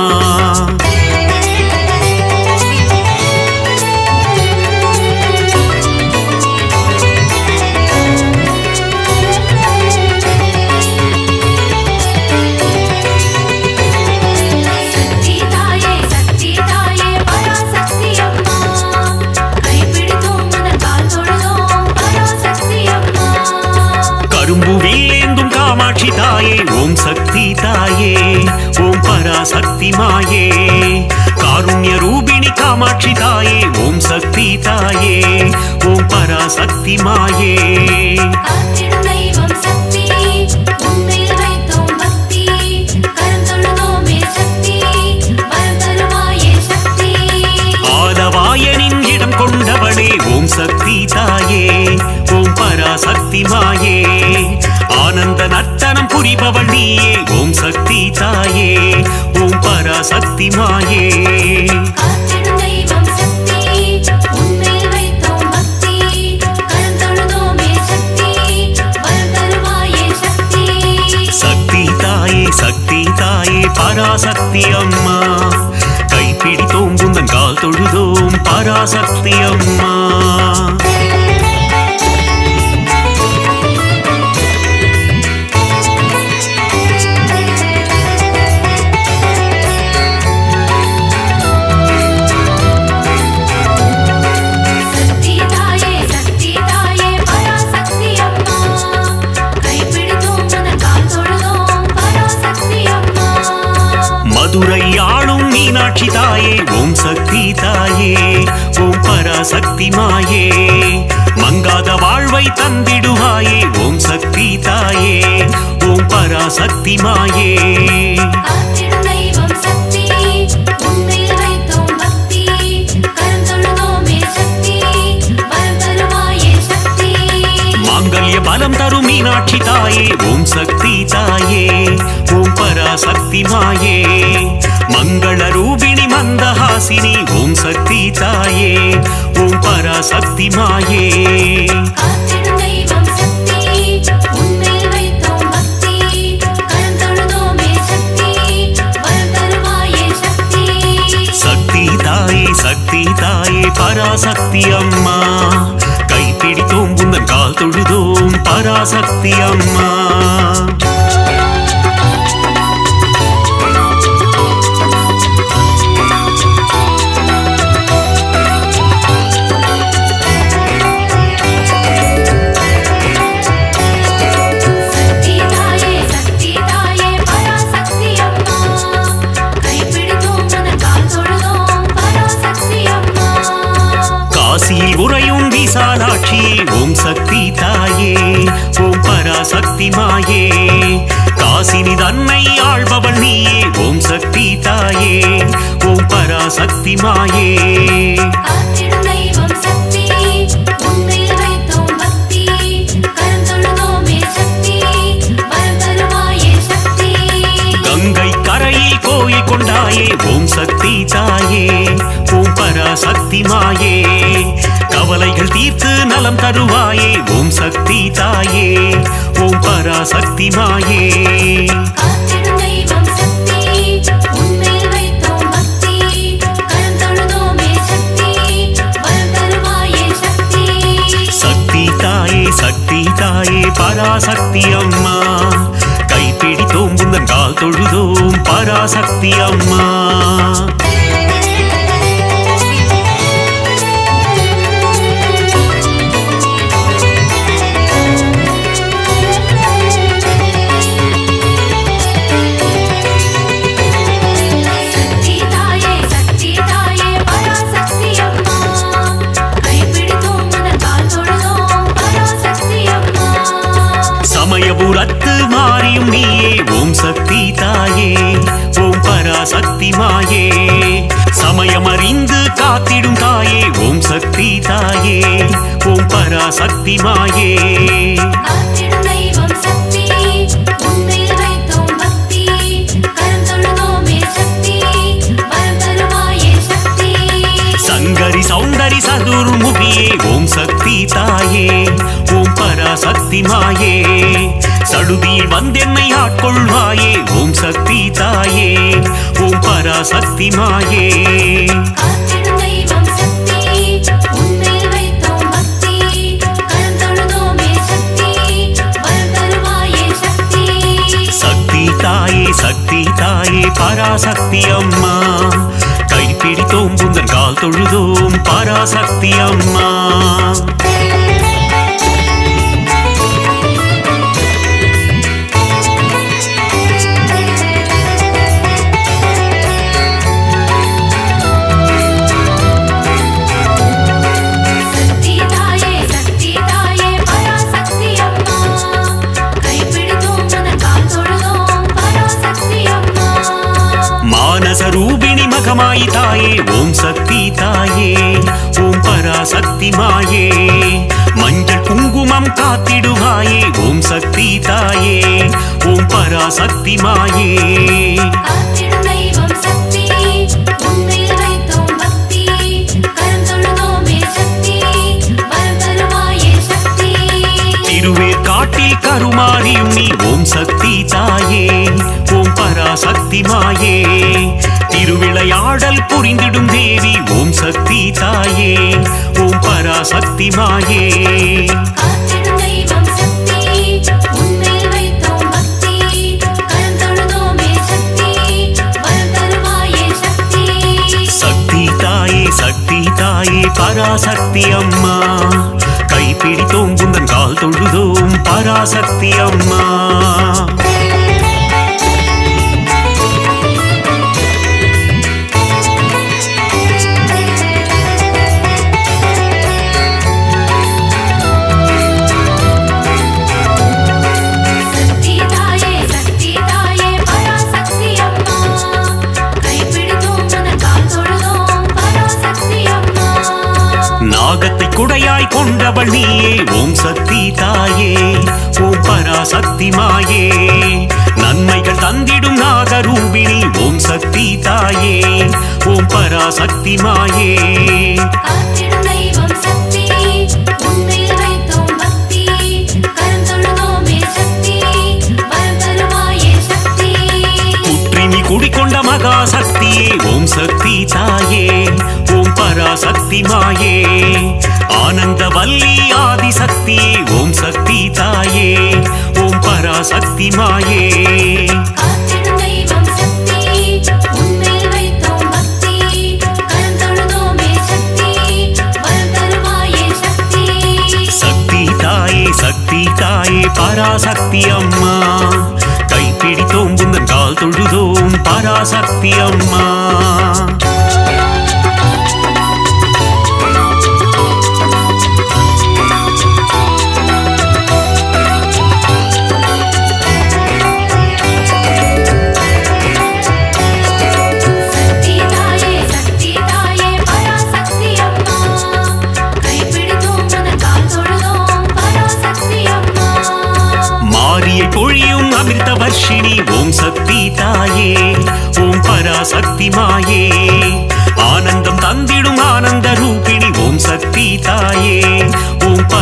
[SPEAKER 4] காமாட்சி தாயே ஓம் சக்தி தாயே ஓம் பராசக்தி மாயே காருண்ய ரூபிணி காமாட்சி தாயே ஓம் சக்தி தாயே ஓம் பராசக்தி மாயே ஆதவாயனின் இடம் கொண்டவளே ஓம் சக்தி தாயே ஓம் பராசக்தி மாயே ஆனந்த நர்த்தனம் புரிபவள் நீயே ஓம் சக்தி தாயே ஓம் பராசக்தி மாயே சக்தி தாயே சக்தி தாயே பராசக்தி அம்மா கைப்பிடித்தோம் உந்தன் கால் தொழுதோம் பராசக்தி அம்மா மதுரை ஆளும் மீனாட்சி தாயே ஓம் சக்தி தாயே ஓம் பராசக்தி மாயே மங்காத வாழ்வை தந்திடுவாயே ஓம் சக்தி தாயே ஓம் பராசக்தி மாயே மாங்கல்ய பலம் தரும் மீனாட்சி தாயே ஓம் சக்தி தாயே ஓம் பராசக்தி மாயே மங்கள ரூபிணி மந்தஹாசினி ஓம் சக்தி தாயே ஓம் பராசக்தி மாயே சக்தி தாயே சக்தி தாயே பராசக்தி அம்மா கைப்பிடித்தோம் உந்தன் கால் தொழுதோம் பராசக்தி அம்மா காமாட்சியே ஓம் சக்தி தாயே ஓம் பராசக்தி மாயே காசினி தன்னை ஆள்பவள் நீயே ஓம் சக்தி தாயே ஓம் பராசக்தி மாயே
[SPEAKER 1] காத்திடும் தெய்வம் சக்தி உன்மேல் வைத்தோம் பக்தி கரந்தொழுதோமே சக்தி வரம் தருவாயே சக்தி
[SPEAKER 4] கங்கை கரையில் கோயில் கொண்டாயே ஓம் சக்தி தாயே ஓம் பராசக்தி மாயே கவலைகள் தீர்த்து நலம் தருவாயே ஓம் சக்தி தாயே ஓம் பராசக்தி மாயே
[SPEAKER 1] காத்திடும் தெய்வம் சக்தி உன்மேல் வைத்தோம் பக்தி கரந்தொழுதோமே சக்தி வரம் தருவாயே சக்தி
[SPEAKER 4] சக்தி தாயே பராசக்தி அம்மா கைப்பிடித்தோம் உந்தன் கால் தொழுதோம் பராசக்தி அம்மா சமயபுரத்து மாறியும் நீயே ஓம் சக்தி தாயே ஓம் பராசக்தி மாயே சமயமறிந்து காத்திடும் தாயே ஓம் சக்தி தாயே ஓம் பராசக்தி மாயே
[SPEAKER 1] காத்திடும் தெய்வம் சக்தி உன்மேல் வைத்தோம் பக்தி கரந்தொழுதோமே சக்தி வரம் தருவாயே சக்தி
[SPEAKER 4] சங்கரி சௌந்தரி சதுர்முகியே ஓம் சக்தி தாயே ஓம் பராசக்தி மாயே சடுதியில் வந்தென்னை ஆட்கொள்வாயே ஓம் சக்தி தாயே ஓம் பராசக்தி மாயே
[SPEAKER 1] காத்திடும் தெய்வம் சக்தி உன்மேல் வைத்தோம் பக்தி கரந்தொழுதோமே சக்தி வரம் தருவாயே சக்தி
[SPEAKER 4] சக்தி தாயே பராசக்தி அம்மா கைப்பிடித்தோம் உந்தன் கால் தொழுதோம் பராசக்தி அம்மா ரூபிணி மகமாயி தாயே ஓம் சக்தி தாயே ஓம் பராசக்தி மாயே மஞ்சள் குங்குமம் காத்திடுவாயே ஓம் சக்தி தாயே ஓம் பராசக்தி மாயே
[SPEAKER 1] காத்திடும் தெய்வம் சக்தி உன்மேல் வைத்தோம் பக்தி கரந்தொழுதோமே சக்தி வரம் தருவாயே சக்தி
[SPEAKER 4] திருவேற்காட்டில் கருமாரியும் நீ ஓம் சக்தி தாயே ஓம் பராசக்தி மாயே திருவிளையாடல் புரிந்திடும் தேவி ஓம் சக்தி தாயே ஓம் பராசக்தி மாயே
[SPEAKER 1] காத்திடும் தெய்வம் சக்தி உன்மேல் வைத்தோம் பக்தி கரந்தொழுதோமே சக்தி வரம் தருவாயே சக்தி
[SPEAKER 4] தாயே பராசக்தி அம்மா கைப்பிடித்தோம் உந்தன் கால் தொழுதோம் பராசக்தி அம்மா நாகத்தை குடையாய் கொண்டவள் நீயே ஓம் சக்தி தாயே ஓம் பராசக்தி மாயே நன்மைகள் தந்திடும் நாகரூபிணி ஓம் சக்தி தாயே ஓம் பராசக்தி மாயே
[SPEAKER 1] காத்திடும் தெய்வம் சக்தி உன்மேல் வைத்தோம் பக்தி கரந்தொழுதோமே சக்தி வரம் தருவாயே சக்தி
[SPEAKER 4] குற்றினி குடிக்கொண்ட மகா சக்தியே ஓம் சக்தி தாயே ஓம் பராசக்தி மாயே ஆனந்த வல்லி ஆதிசக்தியே ஓம் சக்தி தாயே ஓம் பராசக்தி மாயே
[SPEAKER 1] காத்திடும் தெய்வம் சக்தி உன்மேல் வைத்தோம் பக்தி கரந்தொழுதோமே சக்தி வரம் தருவாயே
[SPEAKER 4] சக்தி தாயே பராசக்தி அம்மா கைப்பிடித்தோம் உந்தன் கால் தொழுதோம் பராசக்தி அம்மா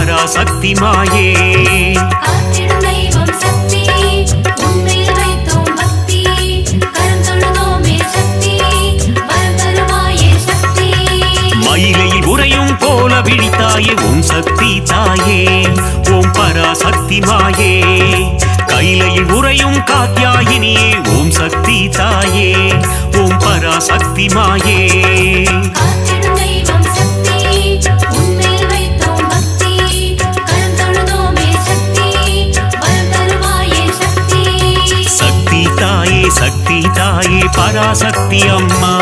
[SPEAKER 4] பராசக்தி மாயே
[SPEAKER 1] காத்திடும் தெய்வம் சக்தி உன்மேல் வைத்தோம் பக்தி கரம் தொழுதோமே சக்தி வரம் தருவாயே சக்தி
[SPEAKER 4] மயிலையில் உறையும் போல விழித்தாயே ஓம் சக்தி தாயே ஓம் பராசக்தி மாயே கைலையில் உறையும் காத்யாயினியே ஓம் சக்தி தாயே ஓம் பராசக்தி மாயே
[SPEAKER 1] காத்திடும் தெய்வம் சக்தி உன்மேல் வைத்தோம் பக்தி கரம் தொழுதோமே சக்தி வரம் தருவாயே சக்தி
[SPEAKER 4] சக்தி தாயே பராசக்தி அம்மா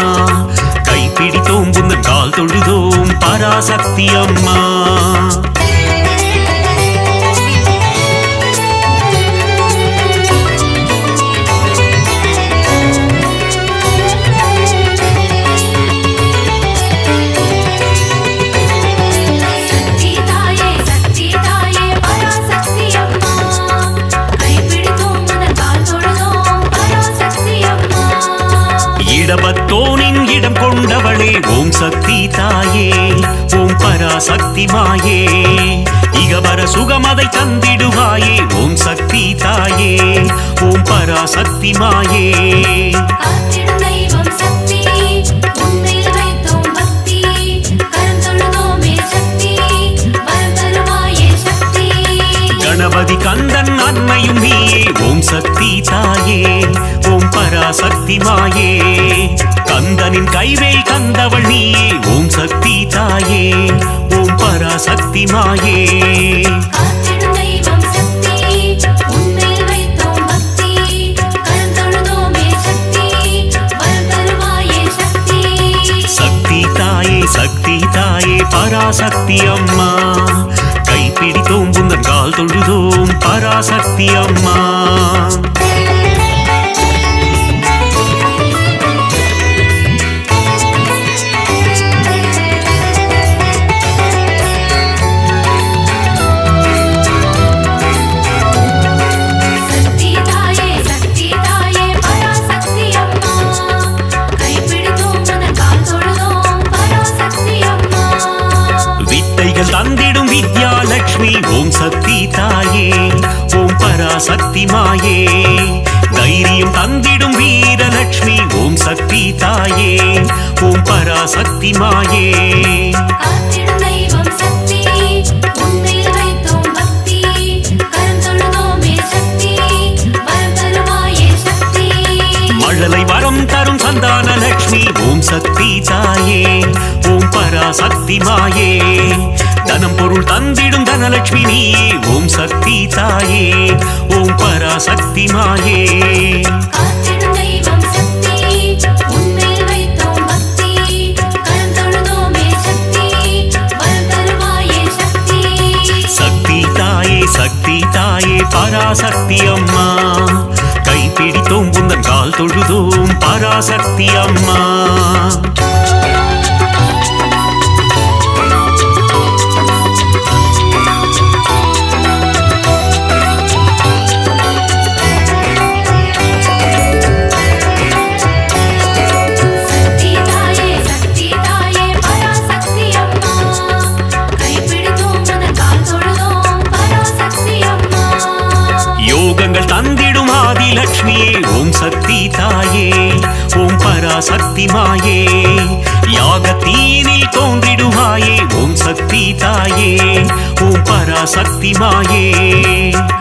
[SPEAKER 4] கைப்பிடித்தோம் புந்தன் கால் தொழுதோம் பராசக்தி அம்மா
[SPEAKER 1] சக்தி தாயே பராசக்தி அம்மா கைப்பிடித்தோம் உனது கால் தொழுதோம் பராசக்தி அம்மா
[SPEAKER 4] இடபத்தோனின் இடம் கொண்டவளே ஓம் சக்தி தாயே ஓம் பராசக்தி மாயே இகவர சுகமதை தந்திடுவாயே ஓம் சக்தி தாயே ஓம் பராசக்தி மாயே
[SPEAKER 1] காத்திடும் தெய்வம் சக்தி உன்மேல் வைத்தோம் பக்தி கரம் தொழுதோமே சக்தி வரம் தருவாயே சக்தி
[SPEAKER 4] கணபதி கந்தன் அன்னையும் நீயே ஓம் சக்தி தாயே ஓம் பராசக்தி மாயே கந்தனின் கைவேல் கந்தவள் நீயே ஓம் சக்தி தாயே ஓம் பராசக்தி மாயே
[SPEAKER 1] காத்திடும் தெய்வம் சக்தி உன்மேல் வைத்தோம் பக்தி கரம் தொழுதோமே சக்தி வரம் தருவாயே சக்தி
[SPEAKER 4] சக்தி தாயே பராசக்தி அம்மா கைப்பிடித்தோம் புந்தன் கால் தொழுதோம் பராசக்தி அம்மா
[SPEAKER 1] சக்தி தாயே பராசக்தி அம்மா கைப்பிடித்தோம் உனது கால் தொழுதோம் பராசக்தி அம்மா
[SPEAKER 4] வித்தைகள் தந்திடும் வித்யாலட்சுமி ஓம் சக்தி தாயே ஓம் பராசக்தி மாயே தைரியம் தந்திடும் வீரலட்சுமி ஓம் சக்தி தாயே ஓம் பராசக்தி மாயே
[SPEAKER 1] காத்திடும் தெய்வம் சக்தி உன்மேல் வைத்தோம் பக்தி கரம் தொழுதோமே சக்தி வரம் தருவாயே சக்தி
[SPEAKER 4] மழலை வரம் தரும் சந்தான லட்சுமி ஓம் சக்தி தாயே ஓம் பராசக்தி மாயே தனம் பொருள் தந்திடும் தனலட்சுமி நீயே ஓம் சக்தி தாயே ஓம் பராசக்தி மாயே
[SPEAKER 1] காத்திடும் தெய்வம் சக்தி உன்மேல் வைத்தோம் பக்தி கரம் தொழுதோமே சக்தி வரம் தருவாயே சக்தி
[SPEAKER 4] சக்தி தாயே பராசக்தி அம்மா கைப்பிடித்தோம் புந்தன் கால் தொழுதோம் பராசக்தி அம்மா
[SPEAKER 1] சக்தி தாயே பராசக்தி அம்மா கைப்பிடித்தோம் உனது கால் தொழுதோம் பராசக்தி அம்மா
[SPEAKER 4] யோகங்கள் தந்திடும் ஆதிலட்சுமியே ஓம் சக்தி தாயே ஓம் பராசக்தி மாயே யாகத்தீனில் தோன்றிடுவாயே ஓம் சக்தி தாயே ஓம் பராசக்தி மாயே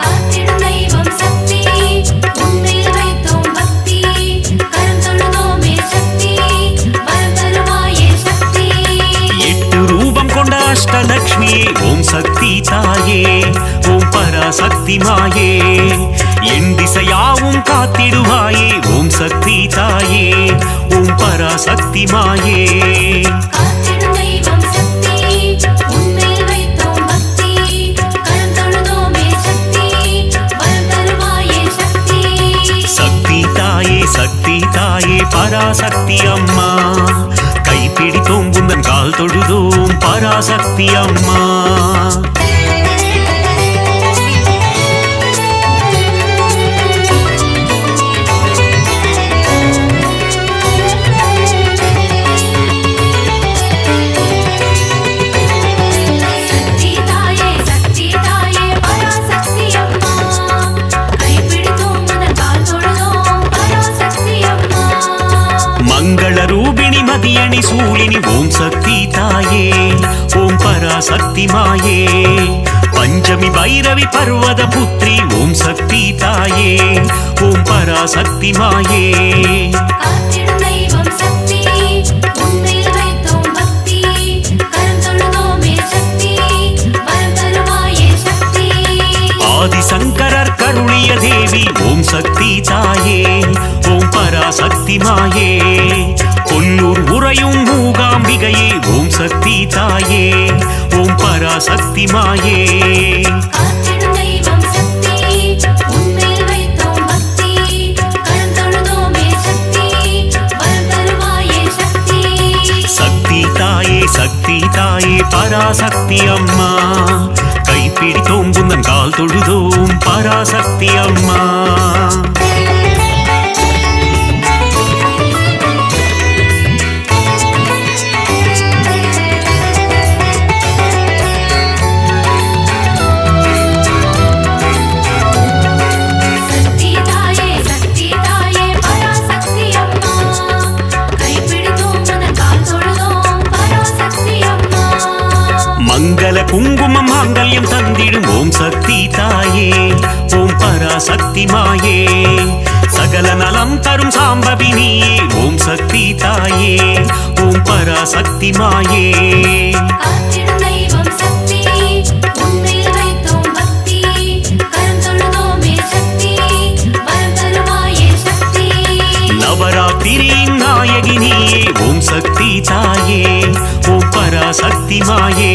[SPEAKER 1] காத்திடும் தெய்வம் சக்தி உன்மேல் வைத்தோம் பக்தி கரம் தொழுதோமே சக்தி வரம் தருவாயே சக்தி
[SPEAKER 4] எட்டு ரூபம் கொண்ட அஷ்டலட்சுமியே ஓம் சக்தி தாயே ஓம் பராசக்தி மாயே என் திசையாவும் காத்திடுவாயே ஓம் சக்தி தாயே ஓம் பராசக்தி மாயே
[SPEAKER 1] காத்திடும் தெய்வம் சக்தி உன்மேல் வைத்தோம் பக்தி கரம் தொழுதோமே சக்தி வரம் தருவாயே சக்தி
[SPEAKER 4] சக்தி தாயே பராசக்தி அம்மா கைப்பிடித்தோம் புந்தன் கால் தொழுதோம் பராசக்தி அம்மா
[SPEAKER 1] சக்தி
[SPEAKER 4] ரூபிணி மதியணி சூழினி ஓம் சக்தி தாயே ஓம் பராசக்தி மாயே பஞ்சமி பைரவி பர்வத புத்ரி ஓம் சக்தி தாயே ஓம் பராசக்தி மாயே
[SPEAKER 1] காத்திடும் தெய்வம் சக்தி உன்மேல் வைத்தோம் பக்தி கரம் தொழுதோமே சக்தி வரம் தருவாயே சக்தி
[SPEAKER 4] ஆதிசங்கரர் கருளிய தேவி ஓம் சக்தி தாயே ஓம் பராசக்தி மாயே கொல்லூர் உறையும் மூகாம்பிகையே ஓம் சக்தி தாயே ஓம் பராசக்தி மாயே
[SPEAKER 1] காத்திடும் தெய்வம் சக்தி உன்மேல் வைத்தோம் பக்தி கரம் தொழுதோமே சக்தி வரம் தருவாயே சக்தி
[SPEAKER 4] சக்தி தாயே பராசக்தி அம்மா கைப்பிடித்தோம் புந்தன் கால் தொழுதோம் பராசக்தி அம்மா
[SPEAKER 1] சக்தி தாயே பராசக்தி அம்மா கைப்பிடித்தோம் உனது கால் தொழுதோம் பராசக்தி அம்மா
[SPEAKER 4] மங்கள குங்குமம் மாங்கல்யம் தந்திடும் ஓம் சக்தி தாயே ஓம் பராசக்தி மாயே சகல நலம் தரும் சாம்பவினியே ஓம் சக்தி தாயே ஓம் பராசக்தி மாயே
[SPEAKER 1] காத்திடும் தெய்வம் சக்தி உன்மேல் வைத்தோம் பக்தி கரம் தொழுதோமே சக்தி வரம் தருவாயே சக்தி
[SPEAKER 4] நவராத்திரியின் நாயகினியே ஓம் சக்தி தாயே ஓம் பராசக்தி மாயே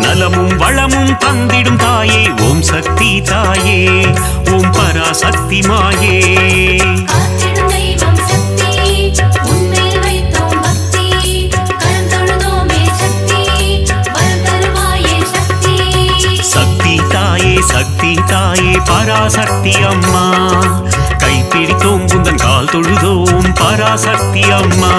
[SPEAKER 4] நலமும் வளமும் தந்திடும் தாயே ஓம் சக்தி தாயே ஓம் பராசக்தி மாயே
[SPEAKER 1] காத்திடும் தெய்வம் சக்தி உன்மேல் வைத்தோம் பக்தி கரம் தொழுதோமே சக்தி வரம் தருவாயே
[SPEAKER 4] சக்தி தாயே பராசக்தி அம்மா கைப்பிடித்தோம் புந்தன் கால் தொழுதோம் பராசக்தி அம்மா